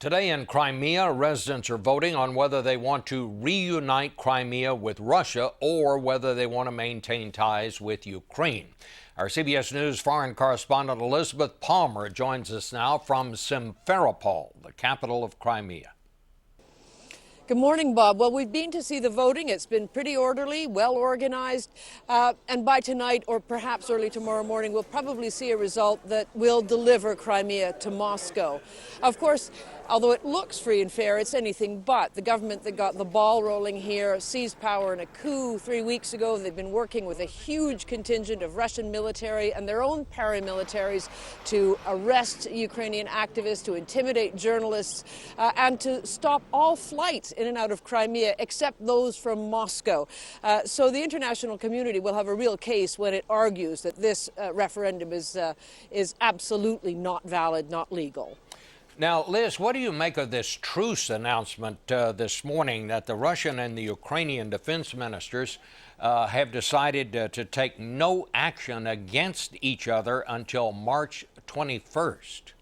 Today in Crimea, residents are voting on whether they want to reunite Crimea with Russia or whether they want to maintain ties with Ukraine. Our CBS News foreign correspondent Elizabeth Palmer joins us now from Simferopol, the capital of Crimea. Good morning, Bob. Well, we've been to see the voting. It's been pretty orderly, well organized, and by tonight or perhaps early tomorrow morning, we'll probably see a result that will deliver Crimea to Moscow. Of course, although it looks free and fair, it's anything but. The government that got the ball rolling here seized power in a coup 3 weeks ago. They've been working with a huge contingent of Russian military and their own paramilitaries to arrest Ukrainian activists, to intimidate journalists, and to stop all flights in and out of Crimea, except those from Moscow. So the international community will have a real case when it argues that this referendum is absolutely not valid, not legal. Now, Liz, what do you make of this truce announcement this morning that the Russian and the Ukrainian defense ministers have decided to take no action against each other until March 21st?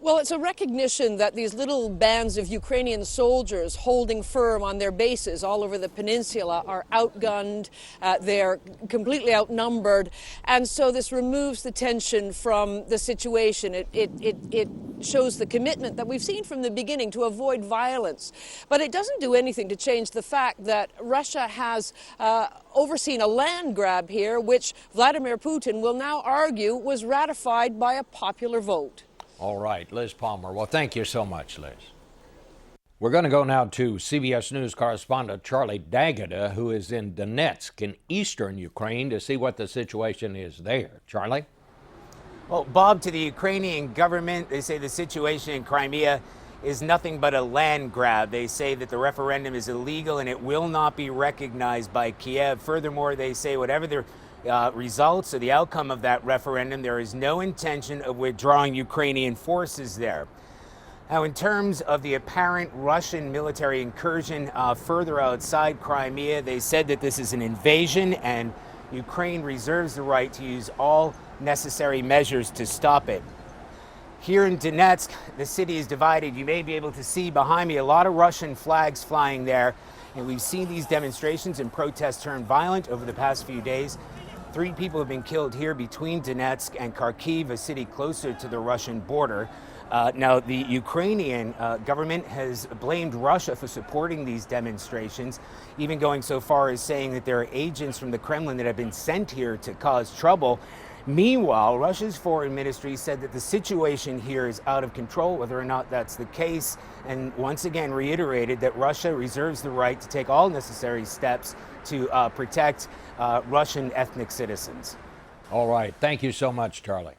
Well, it's a recognition that these little bands of Ukrainian soldiers holding firm on their bases all over the peninsula are outgunned, they're completely outnumbered, and so this removes the tension from the situation. It shows the commitment that we've seen from the beginning to avoid violence. But it doesn't do anything to change the fact that Russia has overseen a land grab here, which Vladimir Putin will now argue was ratified by a popular vote. All right, Liz Palmer. Well, thank you so much, Liz. We're going to go now to CBS News correspondent Charlie D'Agata, who is in Donetsk in eastern Ukraine, to see what the situation is there. Charlie? Well, Bob, to the Ukrainian government, they say the situation in Crimea is nothing but a land grab. They say that the referendum is illegal and it will not be recognized by Kiev. Furthermore, they say whatever the results or the outcome of that referendum, there is no intention of withdrawing Ukrainian forces there. Now, in terms of the apparent Russian military incursion further outside Crimea, they said that this is an invasion and Ukraine reserves the right to use all necessary measures to stop it. Here in Donetsk, the city is divided. You may be able to see behind me a lot of Russian flags flying there, and we've seen these demonstrations and protests turn violent over the past few days. 3 people have been killed here between Donetsk and Kharkiv, a city closer to the Russian border. Now, the Ukrainian government has blamed Russia for supporting these demonstrations, even going so far as saying that there are agents from the Kremlin that have been sent here to cause trouble. Meanwhile, Russia's foreign ministry said that the situation here is out of control, whether or not that's the case, and once again reiterated that Russia reserves the right to take all necessary steps to protect Russian ethnic citizens. All right. Thank you so much, Charlie.